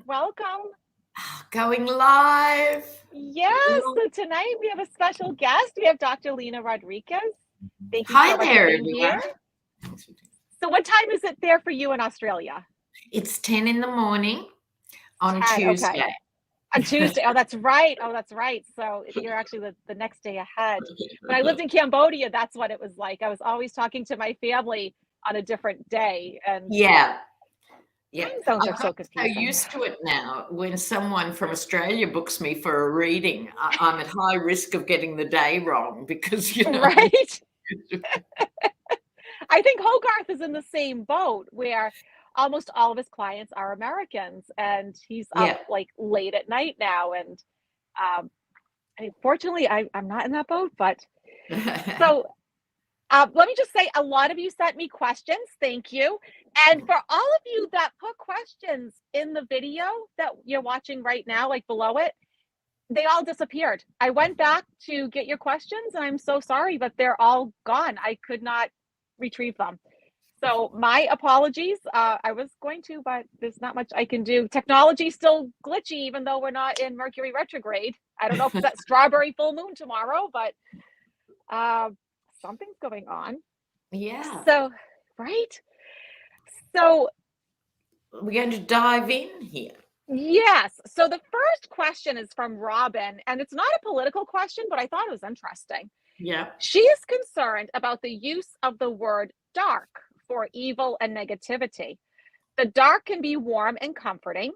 Welcome. Going live. Yes, so tonight we have a special guest. We have Dr. Lena Rodriguez. Thank you Hi so much there, for being everyone. here. So what time is it there for you in Australia? It's 10 in the morning on 10, Tuesday. okay. On Tuesday. Oh, that's right. So you're actually the next day ahead. When I lived in Cambodia, that's what it was like. I was always talking to my family on a different day. And Yeah. time zones are I'm so so confusing. used to it now. When someone from Australia books me for a reading, I'm at high risk of getting the day wrong because, Right? I think Hogarth is in the same boat where almost all of his clients are Americans, and he's up Yeah. like late at night now. And fortunately, I'm not in that boat. But so let me just say, a lot of you sent me questions. Thank you. And for all of you that put questions in the video that you're watching right now, like below it, they all disappeared. I went back to get your questions, and I'm so sorry, but they're all gone. I could not retrieve them. So my apologies. I was going to, but there's not much I can do. Technology's still glitchy, even though we're not in Mercury retrograde. I don't know if it's that strawberry full moon tomorrow, but something's going on. Yeah. So, right? So We're going to dive in here. yes. So the first question is from Robin, and it's not a political question, but I thought it was interesting. Yeah. She is concerned about the use of the word dark for evil and negativity. The dark can be warm and comforting,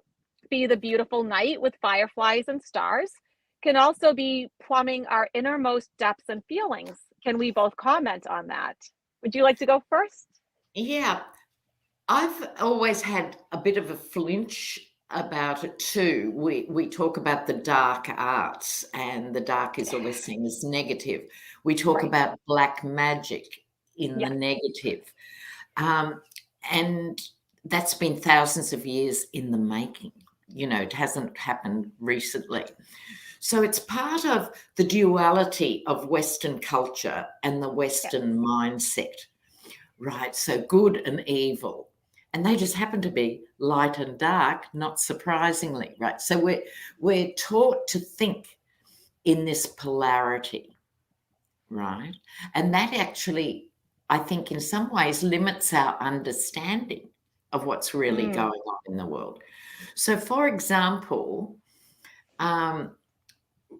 be the beautiful night with fireflies and stars, can also be plumbing our innermost depths and feelings. Can we both comment on that? Would you like to go first? Yeah. I've always had a bit of a flinch about it too. We talk about the dark arts, and the dark is always seen as negative. We talk Right. about black magic in the Yes. negative. And that's been thousands of years in the making. It hasn't happened recently. So it's part of the duality of Western culture and the Western mindset, right? So good and evil. And they just happen to be light and dark, not surprisingly, right? So we're taught to think in this polarity, right? And that actually, I think, in some ways limits our understanding of what's really going on in the world. So, for example,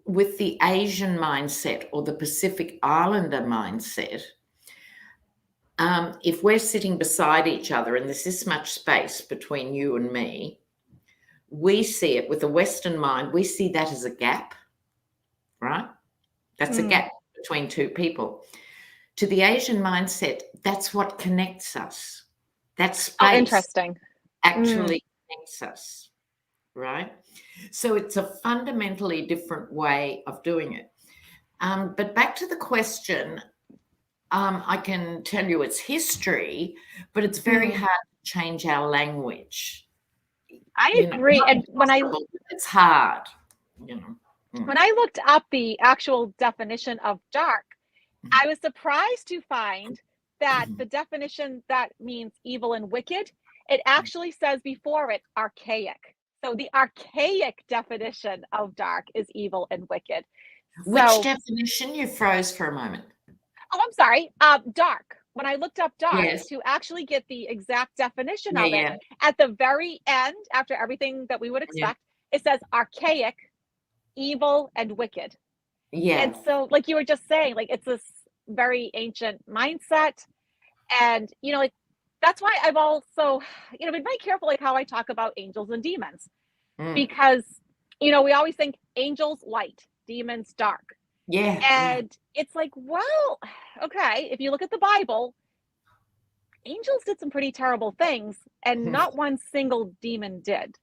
with the Asian mindset or the Pacific Islander mindset, if we're sitting beside each other and there's this much space between you and me, we see it with a Western mind, we see that as a gap, right? That's a gap between two people. To the Asian mindset, that's what connects us. That space Interesting. actually connects us, right? So it's a fundamentally different way of doing it. But back to the question, I can tell you it's history, but it's very hard to change our language. I agree. And it's hard, When I looked up the actual definition of dark, I was surprised to find that the definition that means evil and wicked, it actually says before it archaic. So the archaic definition of dark is evil and wicked. Which definition? You froze for a moment. Oh, I'm sorry. Dark. When I looked up dark to actually get the exact definition of it, at the very end, after everything that we would expect, it says archaic, evil, and wicked. Yeah. And so, like you were just saying, like it's this very ancient mindset. And, like that's why I've also, been very careful like how I talk about angels and demons. Because, we always think angels light, demons dark. Yeah. And it's like, well, okay, if you look at the Bible, angels did some pretty terrible things, and not one single demon did.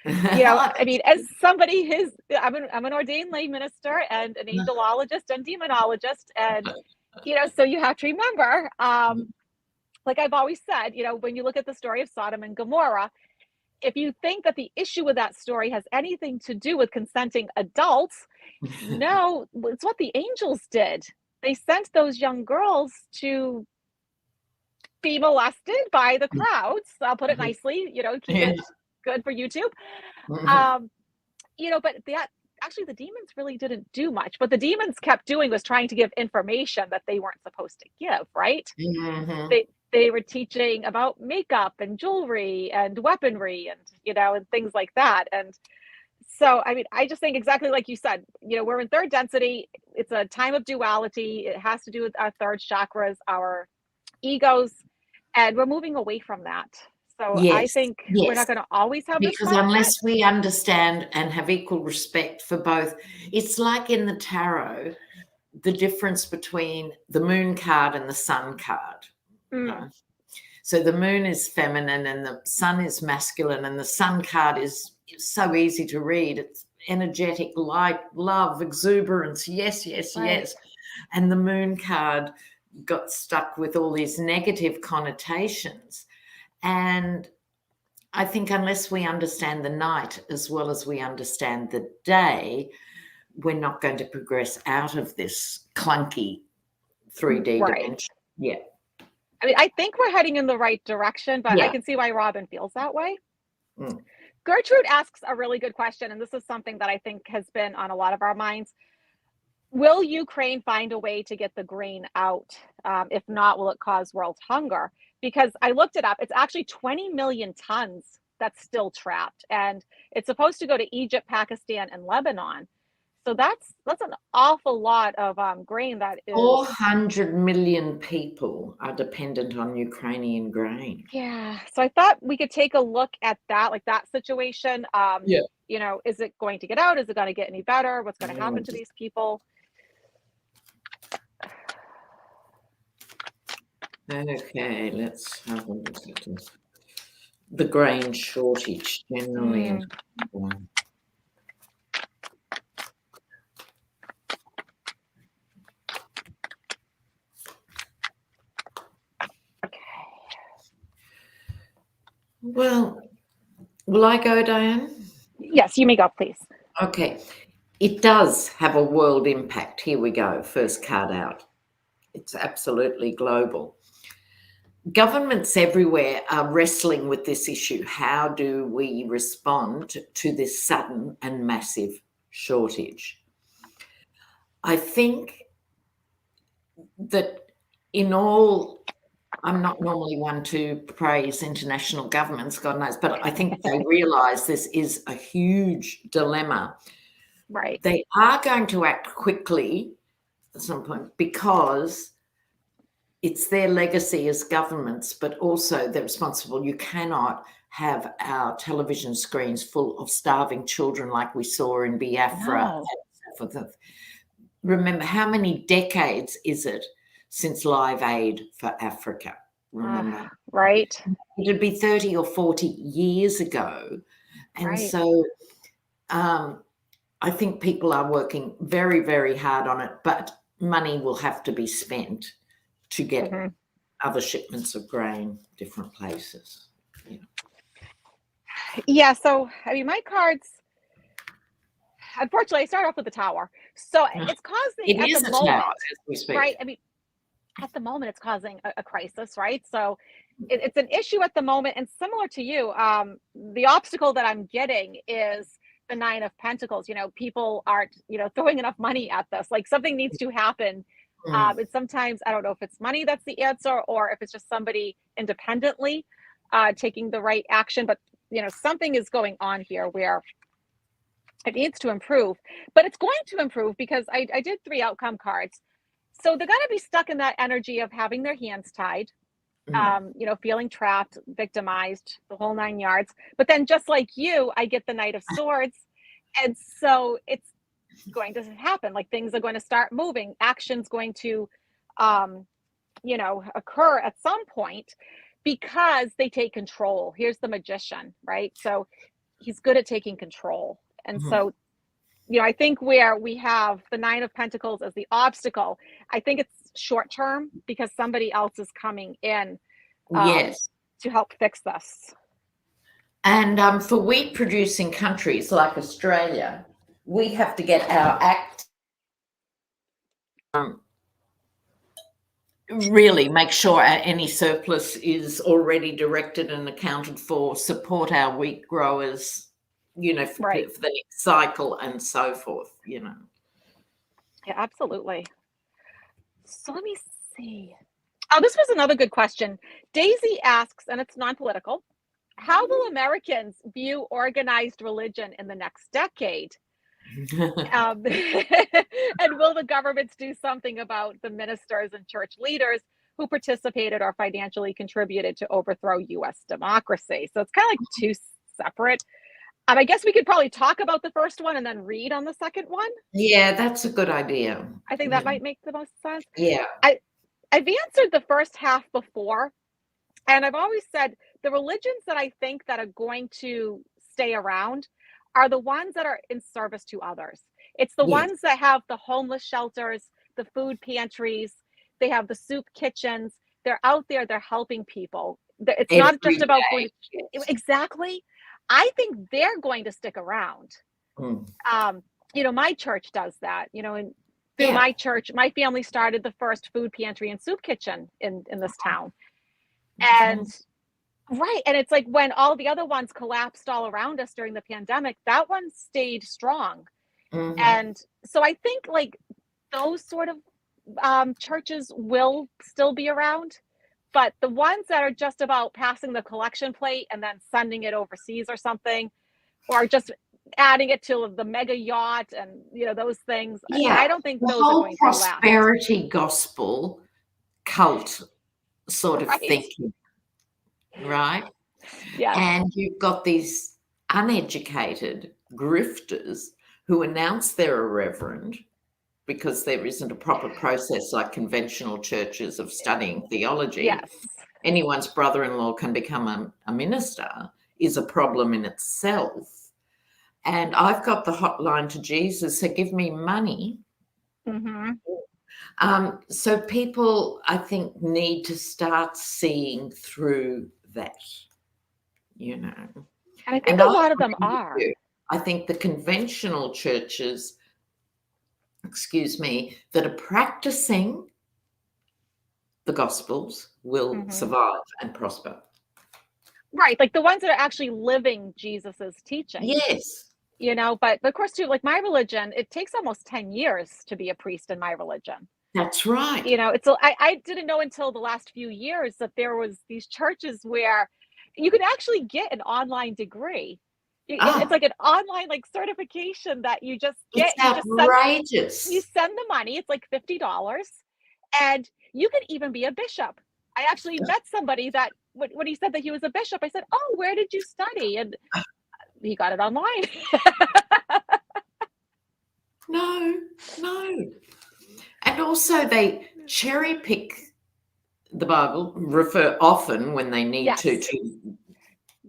I mean, as somebody I'm an ordained lay minister and an angelologist and demonologist. And, so you have to remember, like I've always said, when you look at the story of Sodom and Gomorrah, if you think that the issue with that story has anything to do with consenting adults, no, it's what the angels did. They sent those young girls to be molested by the crowds. I'll put it nicely, keep it good for YouTube. Mhm. But that actually the demons really didn't do much. What the demons kept doing was trying to give information that they weren't supposed to give, right? Mhm. They were teaching about makeup and jewelry and weaponry and things like that. And so, I mean, I just think exactly like you said, we're in third density. It's a time of duality. It has to do with our third chakras, our egos, and we're moving away from that. So I Yes, think we're yes. not going to always have this Because mindset. unless we understand and have equal respect for both, it's like in the tarot, the difference between the moon card and the sun card. Mm, So the moon is feminine and the sun is masculine, and the sun card is so easy to read. It's energetic, light, love, exuberance. Yes, yes, right. yes. And the moon card got stuck with all these negative connotations. And I think unless we understand the night as well as we understand the day, we're not going to progress out of this clunky 3D Right. dimension. Yeah. I mean, I think we're heading in the right direction, but I Yeah. can see why Robin feels that way. Mm. Gertrude asks a really good question, and this is something that I think has been on a lot of our minds. Will Ukraine find a way to get the grain out? If not, will it cause world hunger? Because I looked it up, it's actually 20 million tons that's still trapped, and it's supposed to go to Egypt, Pakistan, and Lebanon. So that's an awful lot of grain that is. 400 million people are dependent on Ukrainian grain. Yeah. So I thought we could take a look at that, like that situation. Yeah. Is it going to get out? Is it going to get any better? What's going to happen to these people? Okay, let's have a look at this. The grain shortage generally. Mm, okay. Well, will I go, Diane? Yes, you may go, please. Okay. It does have a world impact. Here we go. First card out. It's absolutely global. Governments everywhere are wrestling with this issue. How do we respond to this sudden and massive shortage? I think that I'm not normally one to praise international governments, God knows, but I think they realise this is a huge dilemma. Right. They are going to act quickly at some point because it's their legacy as governments, but also they're responsible. You cannot have our television screens full of starving children like we saw in Biafra. No. Remember, how many decades is it since Live Aid for Africa? Remember? Right. It'd be 30 or 40 years ago. And Right. so I think people are working very, very hard on it, but money will have to be spent to get Mhm. other shipments of grain different places. Yeah. So, I mean, my cards, unfortunately, I start off with the tower. So it's causing It at the is a tower moment, as we right? speak. I mean, at the moment, it's causing a crisis, right? So it's an issue at the moment. And similar to you, the obstacle that I'm getting is the Nine of Pentacles. People aren't, throwing enough money at this. Like something needs to happen. Mm. And sometimes I don't know if it's money that's the answer or if it's just somebody independently taking the right action. But, something is going on here where it needs to improve, but it's going to improve because I did 3 outcome cards. So they're going to be stuck in that energy of having their hands tied, Mm. feeling trapped, victimized, the whole 9 yards. But then just like you, I get the Knight of Swords. And so it's going to happen. Like things are going to start moving. Action's going to, occur at some point because they take control. Here's the magician, right? So he's good at taking control. And Mhm. so I think where we have the Nine of Pentacles as the obstacle, I think it's short term because somebody else is coming in Yes. to help fix this. And for wheat producing countries like Australia, we have to get our act. really make sure any surplus is already directed and accounted for, support our wheat growers, for the Right. next cycle and so forth, Yeah, absolutely. So let me see. Oh, this was another good question. Daisy asks, and it's non-political, how will Americans view organized religion in the next decade? And will the governments do something about the ministers and church leaders who participated or financially contributed to overthrow US democracy? So it's kind of like two separate. I guess we could probably talk about the first one and then read on the second one. Yeah, that's a good idea. I think that might make the most sense. Yeah. I've answered the first half before, and I've always said the religions that I think that are going to stay around are the ones that are in service to others. It's the Yes. ones that have the homeless shelters, the food pantries, they have the soup kitchens. They're out there, they're helping people. It's not Every just about going day. to, Yes. exactly. I think they're going to stick around. Mm. My church does that, and through Yeah. my church, my family started the first food pantry and soup kitchen in this town. And right. And it's like when all the other ones collapsed all around us during the pandemic, that one stayed strong. Mhm. And so I think like those sort of churches will still be around, but the ones that are just about passing the collection plate and then sending it overseas or something, or just adding it to the mega yacht and those things, Yeah. I don't think The those are whole going to last. prosperity gospel cult sort of Right. thinking, right? Yes. And you've got these uneducated grifters who announce they're a reverend because there isn't a proper process like conventional churches of studying theology. Yes. Anyone's brother-in-law can become a minister is a problem in itself. And I've got the hotline to Jesus, so give me money. Hmm. So people, I think, need to start seeing through that, And I think And I a lot of them agree with are. you. I think the conventional churches, that are practicing the Gospels will Hmm. survive and prosper. Right. Like the ones that are actually living Jesus's teachings. Yes, But of course too, like my religion, it takes almost 10 years to be a priest in my religion. that's right. I didn't know until the last few years that there was these churches where you could actually get an online degree. It's Oh, like an online like certification that you just it's get. You outrageous. send the money. It's like $50, and you can even be a bishop. I actually met somebody that when he said that he was a bishop, I said, "Oh, where did you study?" And he got it online. No, no. And also they cherry pick the Bible, refer often when they need to Yes,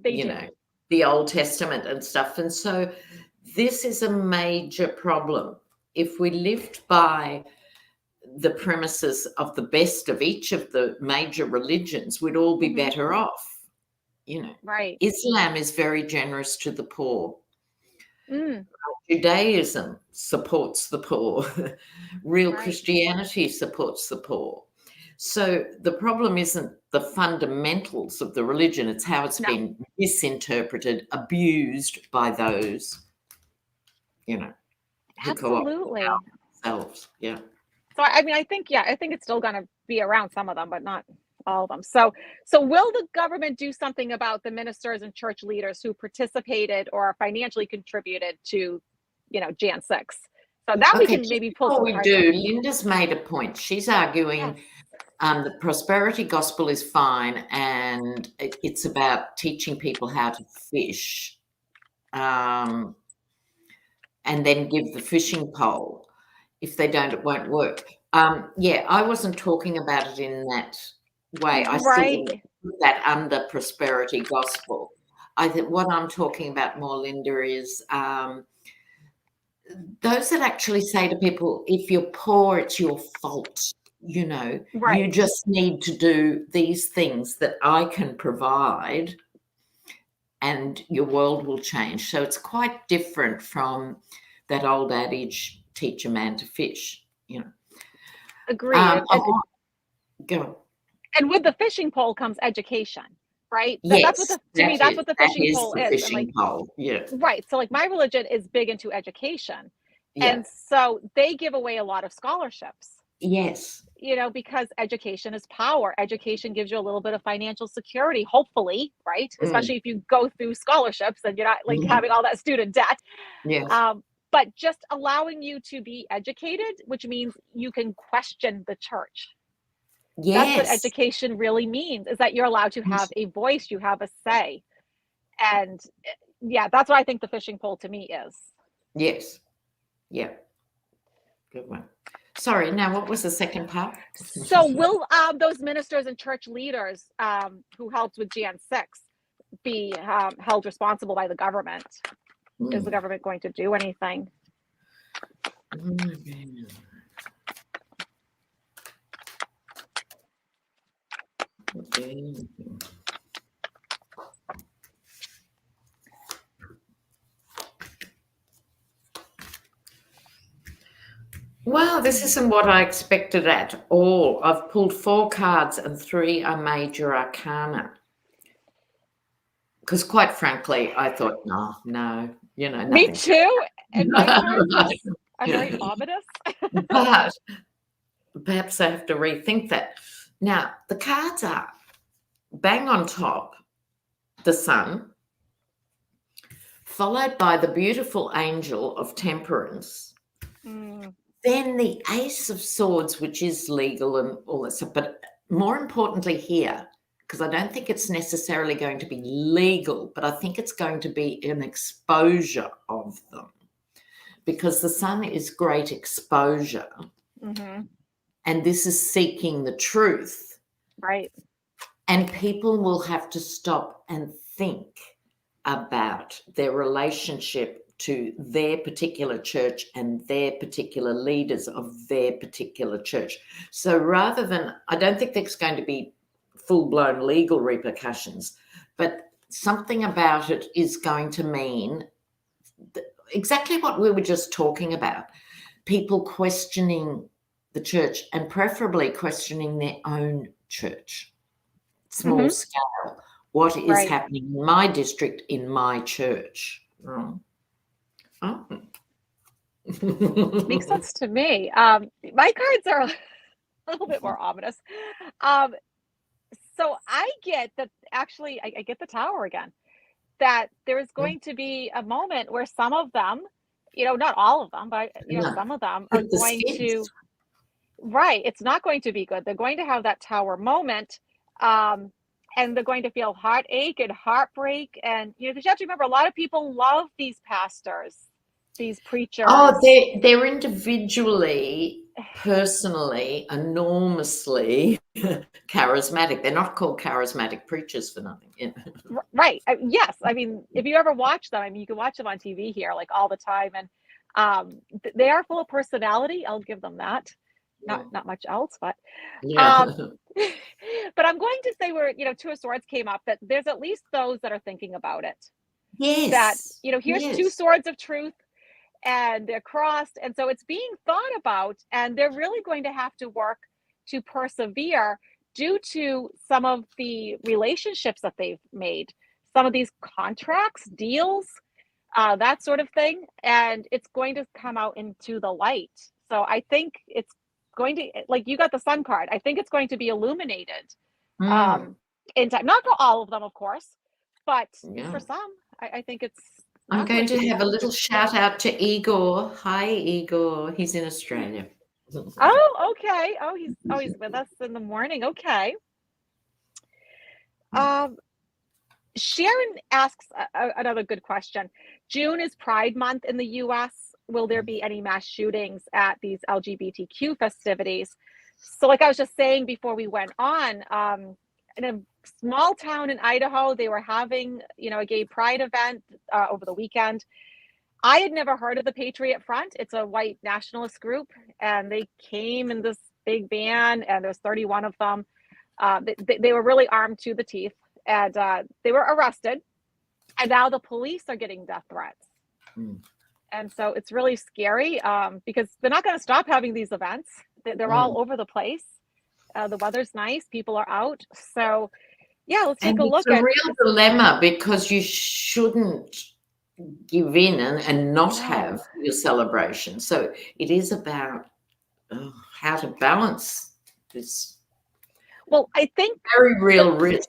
they you do. know, the Old Testament and stuff. And so this is a major problem. If we lived by the premises of the best of each of the major religions, we'd all be Hmm. better off. You know, Right. Islam is very generous to the poor. Mm, Judaism supports the poor. Real right. Christianity supports the poor. So the problem isn't the fundamentals of the religion, it's how it's No, been misinterpreted, abused by those, you know, who co-opt the absolutely. power themselves. Yeah. So I think it's still going to be around some of them, but not all of them. So will the government do something about the ministers and church leaders who participated or financially contributed to, Jan 6? So that we Okay, can just maybe pull before some we cards out. do, Linda's made a point. She's arguing Yes. the prosperity gospel is fine and it's about teaching people how to fish. Um, and then give the fishing pole. If they don't, it won't work. Yeah, I wasn't talking about it in that way. I still wouldn't Right. put that under prosperity gospel. I think what I'm talking about more, Linda, is those that actually say to people, if you're poor, it's your fault. You Right. just need to do these things that I can provide and your world will change. So it's quite different from that old adage, teach a man to fish. Agreed. I want, Go. And with the fishing pole comes education, right? That's what Yes, to me, that's what the that fishing is pole the is. And like, fishing pole. Yeah. right. So like my religion is big into education. Yeah. And so they give away a lot of scholarships, Yes. because education is power. Education gives you a little bit of financial security, hopefully, right? Mm. Especially if you go through scholarships and you're not like Mhm. having all that student debt. Yes. But just allowing you to be educated, which means you can question the church. That's what Yes. education really means, is that you're allowed to have a voice, you have a say. And yeah, that's what I think the fishing pole to me is. Yes. Yeah. Good one. Sorry, now what was the second part? So will those ministers and church leaders who helped with Jan 6 be held responsible by the government? Is the government going to do anything? Well, this isn't what I expected at all. I've pulled 4 cards and 3 are major arcana. Because quite frankly, I thought, no, nothing. Me too. And my cards are very ominous. But perhaps I have to rethink that. Now, the cards are bang on top, the sun, followed by the beautiful angel of temperance. Then the ace of swords, which is legal and all that stuff. But more importantly here, because I don't think it's necessarily going to be legal, but I think it's going to be an exposure of them. Because the sun is great exposure. And this is seeking the truth. Right. And people will have to stop and think about their relationship to their particular church and their particular leaders of their particular church. So rather than, I don't think there's going to be full-blown legal repercussions, but something about it is going to mean exactly what we were just talking about. People questioning the church and preferably questioning their own church. Small scale. What is happening in my district, in my church? Oh. Makes sense to me. My cards are a little bit more ominous. So I get that actually, I get the tower again, that there is going to be a moment where some of them, not all of them, but, some of them are going to, right, it's not going to be good. They're going to have that tower moment. And they're going to feel heartache and heartbreak. And, because you have to remember, a lot of people love these pastors, these preachers. Oh, they're individually, personally, enormously charismatic. They're not called charismatic preachers for nothing. Yeah. Right. Yes. I mean, if you ever watch them, you can watch them on TV here like all the time. And they are full of personality. I'll give them that. Not much else, but but I'm going to say where, Two of Swords came up, that there's at least those that are thinking about it. Yes. That, here's 2 swords of truth and they're crossed. And so it's being thought about, and they're really going to have to work to persevere due to some of the relationships that they've made, some of these contracts, deals, that sort of thing. And it's going to come out into the light. So I think it's going to, like, you got the sun card. I think it's going to be illuminated in time. Not for all of them, of course, but for some, I think it's. I'm going to have a little shout out to Igor. Hi, Igor. He's in Australia. Oh, okay. Oh, he's with us in the morning. Okay. Sharon asks another good question. June is Pride Month in the US. Will there be any mass shootings at these LGBTQ festivities? So like I was just saying before we went on, in a small town in Idaho, they were having, a gay pride event over the weekend. I had never heard of the Patriot Front. It's a white nationalist group, and they came in this big van, and there's 31 of them. They were really armed to the teeth, and they were arrested. And now the police are getting death threats. And so it's really scary because they're not going to stop having these events. They're all over the place. The weather's nice. People are out. So, yeah, let's take And a it's look a at. real dilemma because you shouldn't give in and not No. have your celebration. So it is about how to balance this Well, I think very real risk.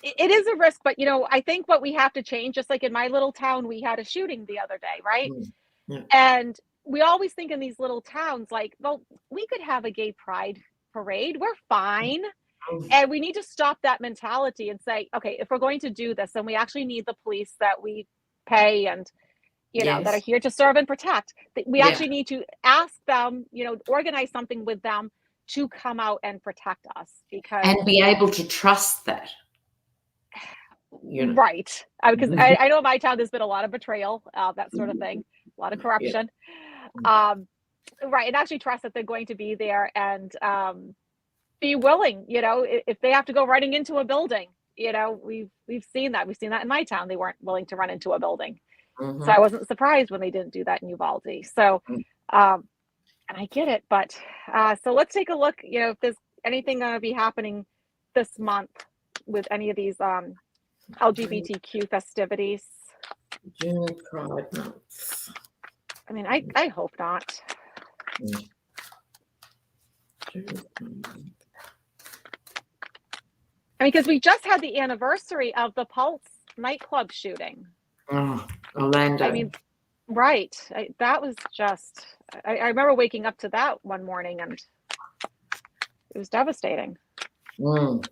it is a risk, but I think what we have to change, just like in my little town, we had a shooting the other day, right? Mm, yeah. And we always think in these little towns, like, well, we could have a gay pride parade. We're fine. And we need to stop that mentality and say, okay, if we're going to do this, then we actually need the police that we pay and, that are Yes. here to serve and protect. We Yeah. actually need to ask them, organize something with them to come out and protect us because. And be able to trust that. Right. Because I know in my town, there's been a lot of betrayal, that sort of thing, a lot of Yeah. corruption. Right. And actually trust that they're going to be there and be willing, if they have to go running into a building, we've seen that. We've seen that in my town. They weren't willing to run into a building. So I wasn't surprised when they didn't do that in Uvalde. So, and I get it. But so let's take a look, if there's anything going to be happening this month with any of these LGBTQ festivities. June Pride Month. I mean, I hope not. I mean, because we just had the anniversary of the Pulse nightclub shooting. Oh, Orlando. I mean, right. That was just, I remember waking up to that one morning and it was devastating. Well,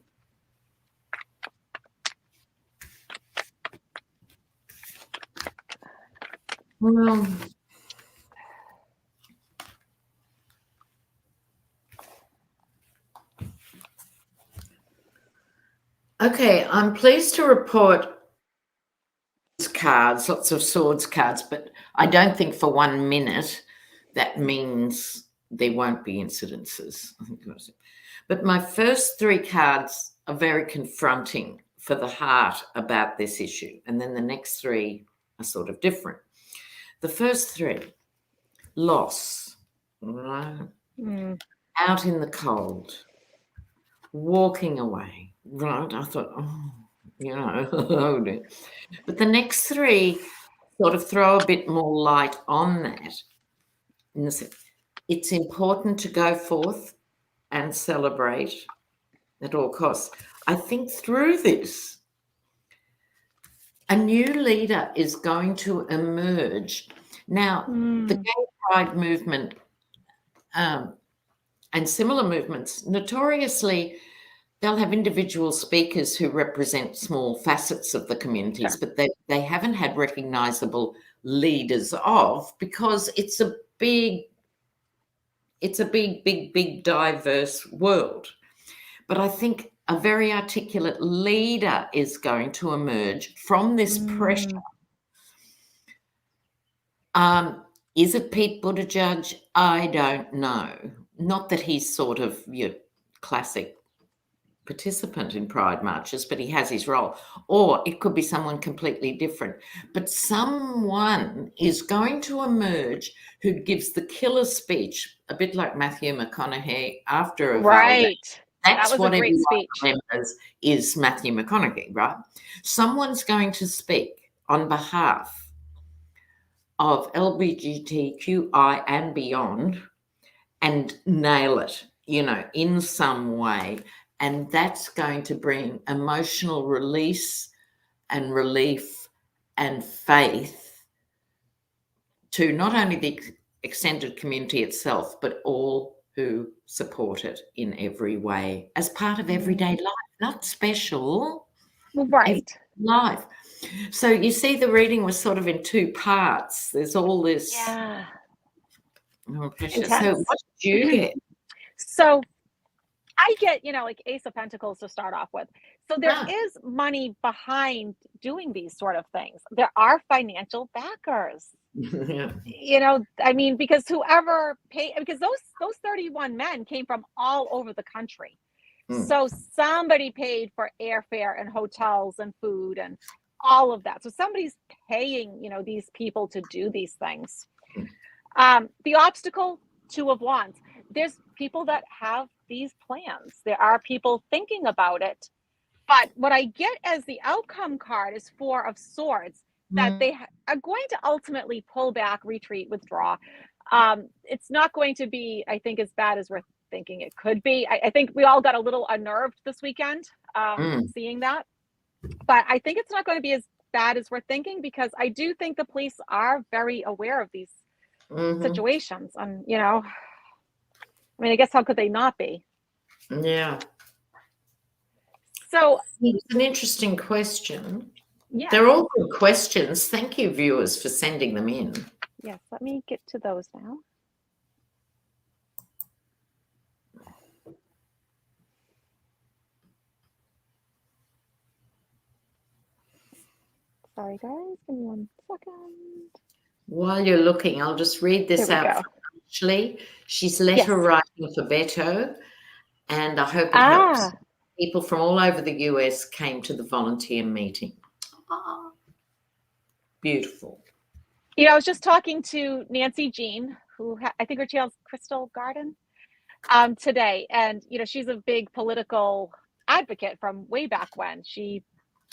okay, I'm pleased to report cards, lots of swords cards, but I don't think for 1 minute that means there won't be incidences. I think that's it. But my first 3 cards are very confronting for the heart about this issue, and then the next 3 are sort of different. The first 3, loss, right? Out in the cold, walking away, right? I thought, oh dear. But the next 3 sort of throw a bit more light on that. It's important to go forth and celebrate at all costs. I think through this, a new leader is going to emerge. Now, the gay pride movement and similar movements, notoriously, they'll have individual speakers who represent small facets of the communities, but they haven't had recognisable leaders because it's a big, diverse world. But I think a very articulate leader is going to emerge from this pressure. Is it Pete Buttigieg? I don't know. Not that he's sort of your classic participant in pride marches, but he has his role. Or it could be someone completely different. But someone is going to emerge who gives the killer speech, a bit like Matthew McConaughey after Uvalde. Right. That's that was what a great everyone speech. remembers is Matthew McConaughey, right? Someone's going to speak on behalf of LGBTQI and beyond and nail it, in some way. And that's going to bring emotional release and relief and faith to not only the extended community itself, but all who support it in every way as part of everyday life, not special. Right. Life. So you see the reading was sort of in 2 parts. There's all this pressure. Intense. So what did you get? So I get, like Ace of Pentacles to start off with. So there is money behind doing these sort of things. There are financial backers. I mean, because whoever paid, because those 31 men came from all over the country. So somebody paid for airfare and hotels and food and all of that. So somebody's paying, these people to do these things. The obstacle, 2 of Wands. There's people that have these plans. There are people thinking about it. But what I get as the outcome card is Four of Swords, that they are going to ultimately pull back, retreat, withdraw. It's not going to be, I think, as bad as we're thinking it could be. I think we all got a little unnerved this weekend seeing that. But I think it's not going to be as bad as we're thinking, because I do think the police are very aware of these situations. And, you know, I mean, I guess how could they not be? Yeah. So it's an interesting question. yeah, They're all good questions. Thank you, viewers, for sending them in. yes, let me get to those now. Sorry, guys. Give me 1 second. While you're looking, I'll just read this out from Ashley. She's letter writing for Beto, and I hope it helps. People from all over the US came to the volunteer meeting. Oh, beautiful. You know, I was just talking to Nancy Jean, who I think her channel's Crystal Garden, today. And, you know, she's a big political advocate from way back when. She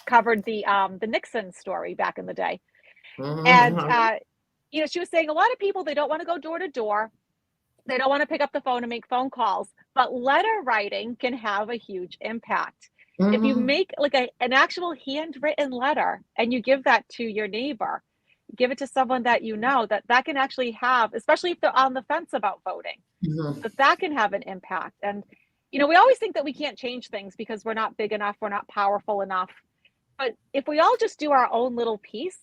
covered the Nixon story back in the day. And, you know, she was saying a lot of people, they don't want to go door to door. They don't want to pick up the phone and make phone calls, but letter writing can have a huge impact. If you make like an actual handwritten letter and you give that to your neighbor, give it to someone that you know, that can actually have, especially if they're on the fence about voting, that can have an impact. And, you know, we always think that we can't change things because we're not big enough, we're not powerful enough. But if we all just do our own little piece,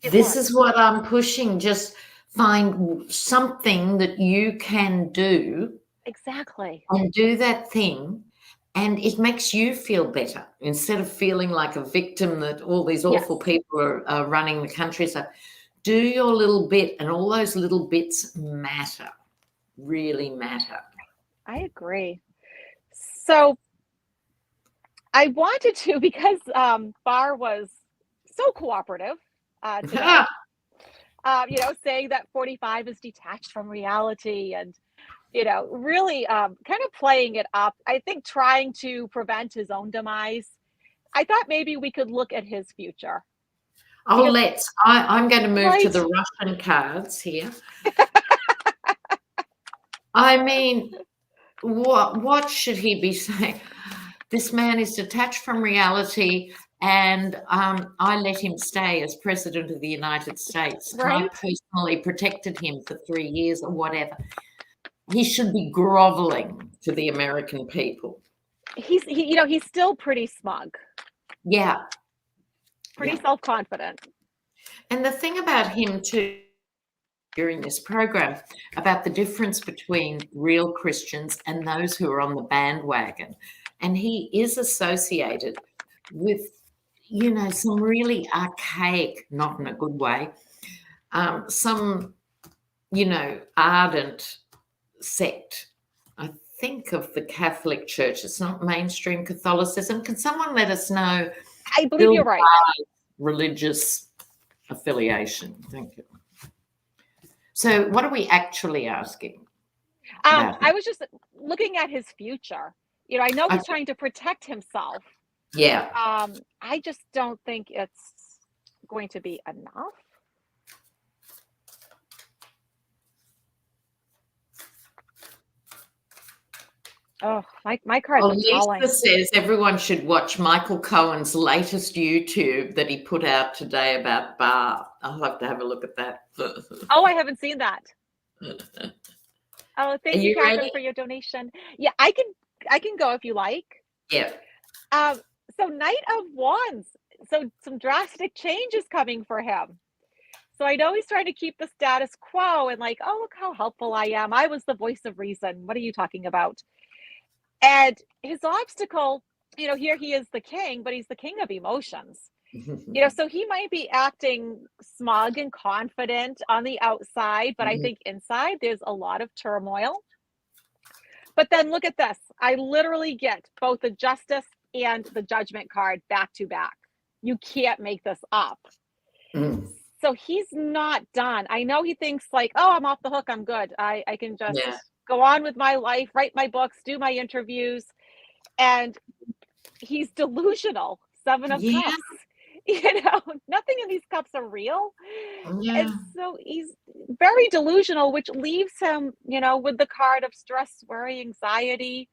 this is what I'm pushing. Just find something that you can do. Exactly. And do that thing, and it makes you feel better instead of feeling like a victim that all these awful people are running the country. So do your little bit, and all those little bits matter, really matter. I agree. So I wanted to, because Barr was so cooperative today, you know, saying that 45 is detached from reality, and, you know, really kind of playing it up. I think trying to prevent his own demise. I thought maybe we could look at his future. Oh, let's. I'm going to move to the Russian cards here. I mean, what should he be saying? This man is detached from reality, and I let him stay as president of the United States. Right? I personally protected him for 3 years or whatever. He should be groveling to the American people. You know, he's still pretty smug. Yeah. Pretty self-confident. And the thing about him too, during this program, about the difference between real Christians and those who are on the bandwagon. And he is associated with, you know, some really archaic, not in a good way, some, you know, ardent sect. I think of the Catholic Church. It's not mainstream Catholicism. Can someone let us know? I believe you're right. Religious affiliation. Thank you. So what are we actually asking? I was just looking at his future. You know, I know he's trying to protect himself. Yeah. I just don't think it's going to be enough. Oh, my cards are falling. Lisa says everyone should watch Michael Cohen's latest YouTube that he put out today about Barr. I'll have to have a look at that. Oh, I haven't seen that. Oh, thank you, Catherine, for your donation. Yeah, I can go if you like. Yeah. So Knight of Wands. So some drastic change is coming for him. So I know he's trying to keep the status quo and like, oh, look how helpful I am. I was the voice of reason. What are you talking about? And his obstacle, you know, here he is the king, but he's the king of emotions. You know, so he might be acting smug and confident on the outside, but I think inside there's a lot of turmoil. But then look at this. I literally get both the Justice and the Judgment card back to back. You can't make this up. So he's not done. I know he thinks like, oh, I'm off the hook. I'm good. I can just go on with my life, write my books, do my interviews. And he's delusional. 7 of Yeah, Cups. Nothing in these cups are real. yeah. And so he's very delusional, which leaves him, with the card of stress, worry, anxiety,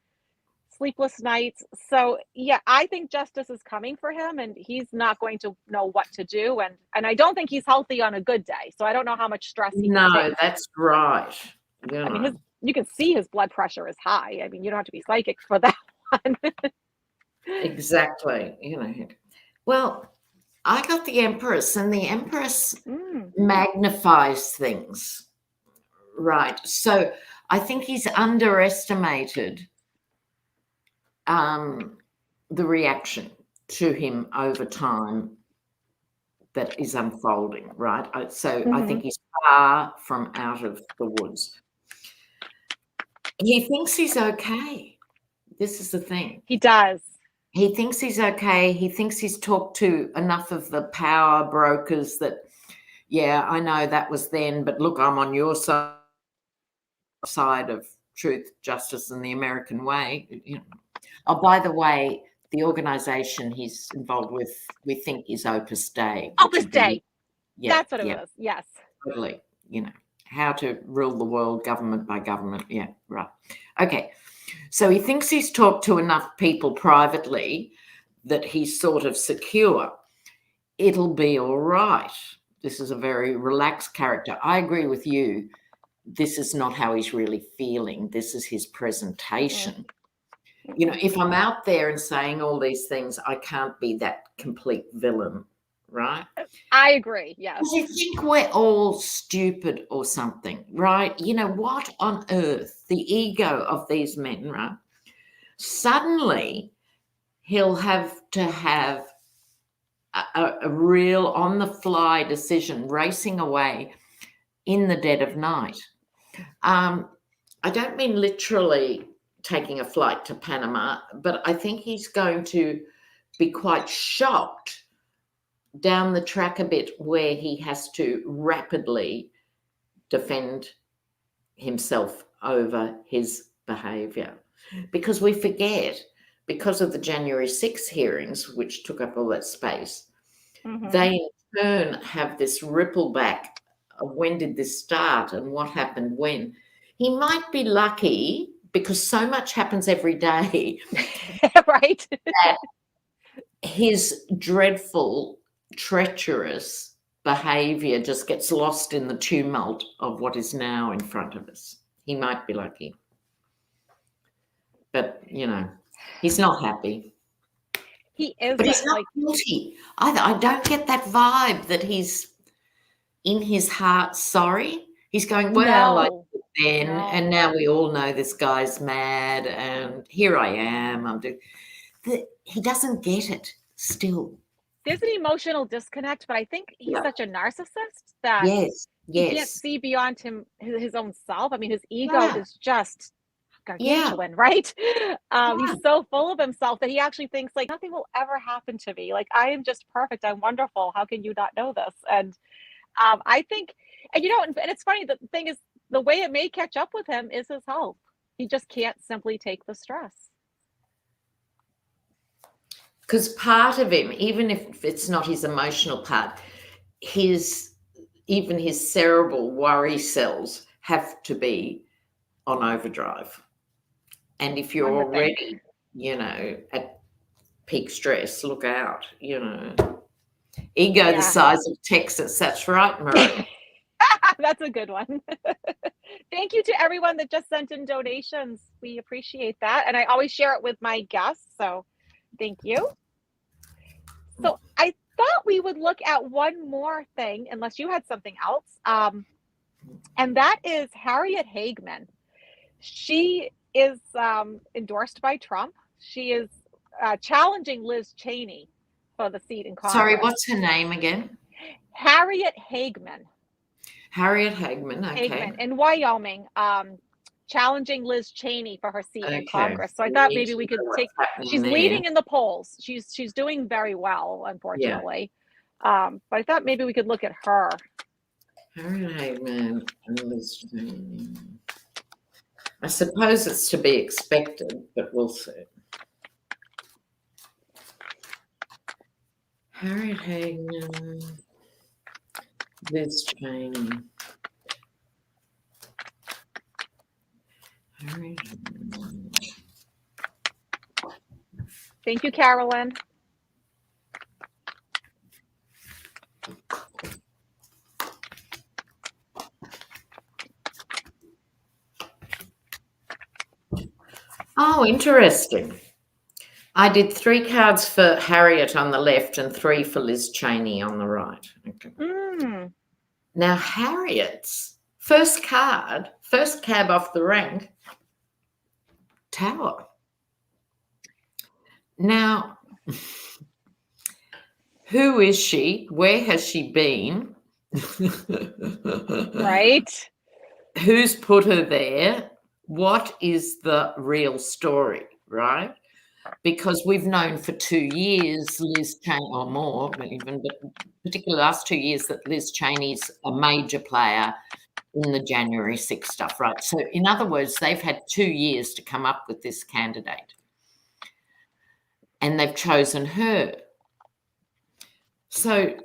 sleepless nights. So yeah, I think justice is coming for him, and he's not going to know what to do. And I don't think he's healthy on a good day. So I don't know how much stress he can No, take. that's right. You I mean, know. you can see his blood pressure is high. I mean, you don't have to be psychic for that one. Exactly. Well, I got the Empress, and the Empress magnifies things, right? So I think he's underestimated the reaction to him over time that is unfolding, right? So I think he's far from out of the woods. He thinks he's okay. This is the thing. He does. He thinks he's okay. He thinks he's talked to enough of the power brokers that, yeah, I know that was then, but look, I'm on your side of truth, justice, and the American way. Oh, by the way, the organisation he's involved with, we think is Opus Dei. Opus Dei. Yeah, that's what it was. Yes. Totally. How to rule the world, government by government. Yeah, right. Okay. So he thinks he's talked to enough people privately that he's sort of secure. It'll be all right. This is a very relaxed character. I agree with you. This is not how he's really feeling. This is his presentation. If I'm out there and saying all these things, I can't be that complete villain, right? I agree, yes. Because you think we're all stupid or something, right? What on earth? The ego of these men, right? Suddenly, he'll have to have a real on-the-fly decision racing away in the dead of night. I don't mean literally taking a flight to Panama, but I think he's going to be quite shocked down the track a bit where he has to rapidly defend himself over his behaviour. Because we forget, because of the January 6 hearings, which took up all that space, they in turn have this ripple back of when did this start and what happened when. He might be lucky because so much happens every day. Right. That his dreadful, treacherous behaviour just gets lost in the tumult of what is now in front of us. He might be lucky. But, he's not happy. He is. But he's not guilty. I don't get that vibe that he's in his heart sorry. He's going, well, and now we all know this guy's mad and here I am. He doesn't get it still. There's an emotional disconnect, but I think he's such a narcissist that he can't see beyond his own self. I mean, his ego is just gargantuan, right? He's so full of himself that he actually thinks like nothing will ever happen to me. Like I am just perfect. I'm wonderful. How can you not know this? And I think, and it's funny. The thing is, the way it may catch up with him is his health. He just can't simply take the stress. Because part of him, even if it's not his emotional part, even his cerebral worry cells have to be on overdrive. And if you're already, at peak stress, look out, Ego the size of Texas. That's right, Marie. That's a good one. Thank you to everyone that just sent in donations. We appreciate that. And I always share it with my guests. So thank you. So I thought we would look at one more thing, unless you had something else. And that is Harriet Hagman. She is endorsed by Trump. She is challenging Liz Cheney for the seat in Congress. Sorry, what's her name again? Harriet Hagman. Harriet Hagman, okay. Hagman in Wyoming, challenging Liz Cheney for her seat in Congress. So I thought maybe we could she's leading in the polls. She's doing very well, unfortunately. But I thought maybe we could look at her. Harriet Hagman and Liz Cheney. I suppose it's to be expected, but we'll see. Harriet Hagner, Liz Cheney. Harriet Hagner. Thank you, Carolyn. Oh, interesting. I did 3 cards for Harriet on the left and 3 for Liz Cheney on the right. Okay. Now, Harriet's first card, first cab off the rank, Tower. Now, who is she? Where has she been? Right. Who's put her there? What is the real story, right? Because we've known for 2 years, Liz Cheney, or more, even, but particularly the last 2 years, that Liz Cheney's a major player in the January 6 stuff, right? So, in other words, they've had 2 years to come up with this candidate, and they've chosen her. So,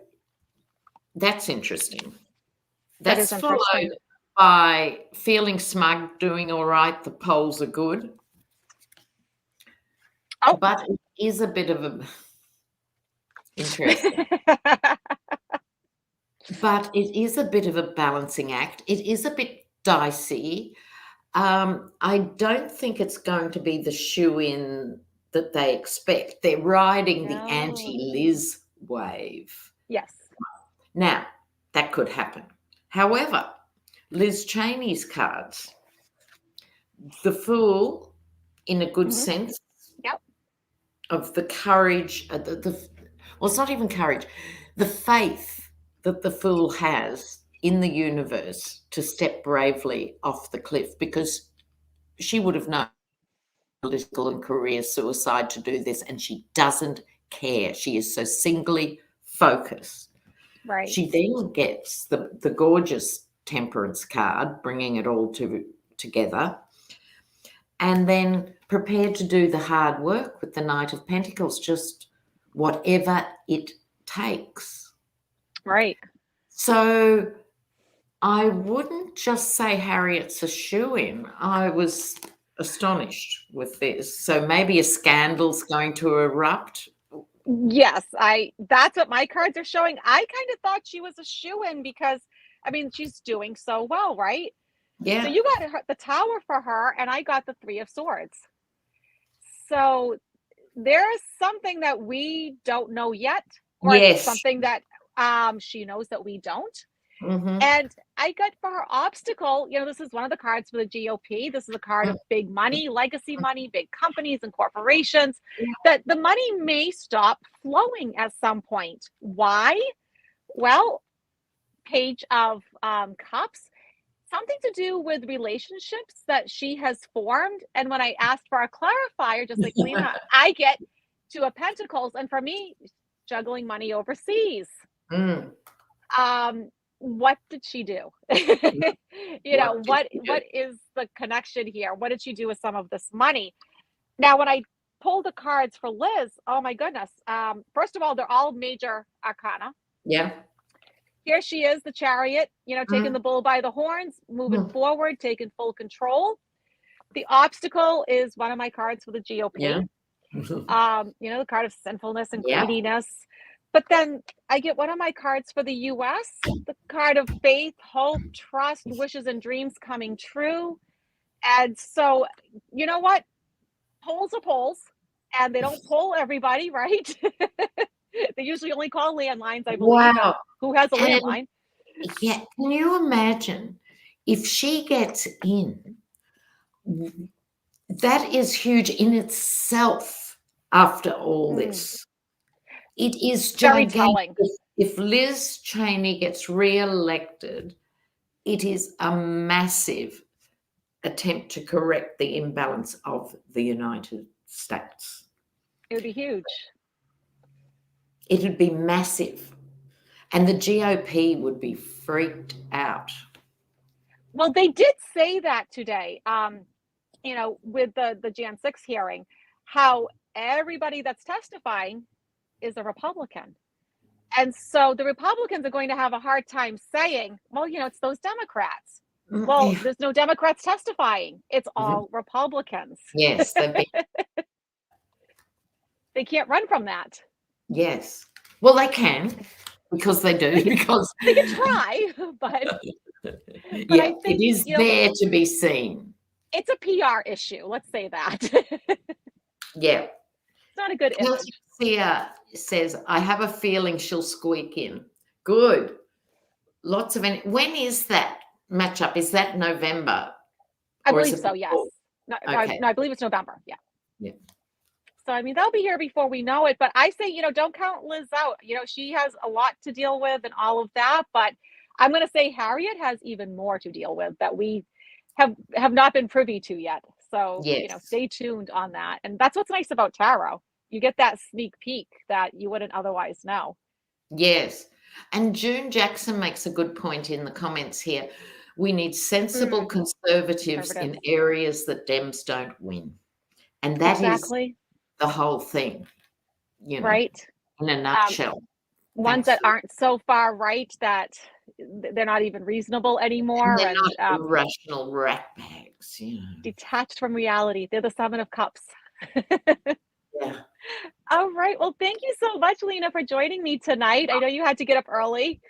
that's interesting. That's That is interesting. followed by feeling smug, doing all right, the polls are good. Oh. But it is a bit of a interesting. But it is a bit of a balancing act. It is a bit dicey. I don't think it's going to be the shoe-in that they expect. They're riding the anti-Liz wave. Yes. Now, that could happen. However, Liz Cheney's cards, the Fool, in a good sense, of the courage, well, it's not even courage, the faith that the Fool has in the universe to step bravely off the cliff, because she would have known political and career suicide to do this, and she doesn't care. She is so singly focused. Right. She then gets the gorgeous Temperance card, bringing it all together, and then prepared to do the hard work with the Knight of Pentacles, just whatever it takes. Right. So I wouldn't just say Harriet's a shoo-in. I was astonished with this. So maybe a scandal's going to erupt. Yes, that's what my cards are showing. I kind of thought she was a shoo-in because, I mean, she's doing so well, right? Yeah. So you got the Tower for her, and I got the 3 of Swords. So there's something that we don't know yet, or Yes. something that she knows that we don't. Mm-hmm. And I got for her obstacle, this is one of the cards for the GOP. This is a card of big money, legacy money, big companies and corporations, that the money may stop flowing at some point. Why? Well, Page of Cups, something to do with relationships that she has formed. And when I asked for a clarifier, just like Lena, I get 2 of Pentacles. And for me, juggling money overseas. What did she do? What is the connection here? What did she do with some of this money? Now, when I pulled the cards for Liz, oh my goodness. First of all, they're all major arcana. Yeah. Here she is, the Chariot, taking the bull by the horns, moving forward, taking full control. The obstacle is one of my cards for the GOP. Yeah. The card of sinfulness and greediness. But then I get one of my cards for the US, the card of faith, hope, trust, wishes, and dreams coming true. And so, you know what? Polls are polls, and they don't poll everybody, right? They usually only call landlines, I believe. Wow. Who has a landline? Yeah. Can you imagine if she gets in? That is huge in itself after all this. It is very gigantic. telling. If Liz Cheney gets re-elected, it is a massive attempt to correct the imbalance of the United States. It would be huge. It would be massive. And the GOP would be freaked out. Well, they did say that today. with the Jan 6 hearing, how everybody that's testifying is a Republican. And so the Republicans are going to have a hard time saying, well, it's those Democrats. Well, Yeah. there's no Democrats testifying. It's Mhm. all Republicans. Yes, They can't run from that. yes. Well, they can, because they do, because They can try, but yeah, I think, it is there to be seen. it's a PR issue. Let's say that. Yeah. It's not a good image. Sia says, I have a feeling she'll squeak in. Good. Lots of when is that matchup? Is that November? I Or is believe it so, yes. before? No, Okay. I believe it's November. Yeah. Yeah. So, they'll be here before we know it. But I say, don't count Liz out. She has a lot to deal with and all of that. But I'm going to say Harriet has even more to deal with that we have not been privy to yet. So, Yes. stay tuned on that. And that's what's nice about tarot. You get that sneak peek that you wouldn't otherwise know. Yes. And June Jackson makes a good point in the comments here. We need sensible conservatives in areas that Dems don't win. And that is Exactly. the whole thing, Right. in a nutshell. Ones that aren't so far right that they're not even reasonable anymore. And they're not irrational rat bags, Detached from reality. They're the 7 of Cups. Yeah. All right. Well, thank you so much, Lena, for joining me tonight. I know you had to get up early.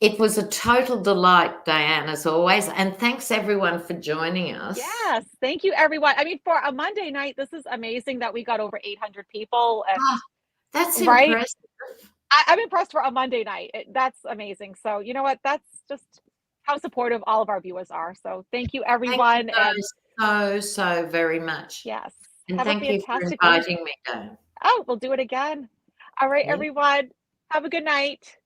It was a total delight, Dianne, as always. And thanks, everyone, for joining us. Yes. Thank you, everyone. For a Monday night, this is amazing that we got over 800 people. And, that's right? impressive. I'm impressed for a Monday night. That's amazing. So, you know what? That's just how supportive all of our viewers are. So thank you, everyone. Thank you so very much. Yes. And Have thank you for fantastic inviting me, though. Oh, we'll do it again. All right, everyone. Have a good night.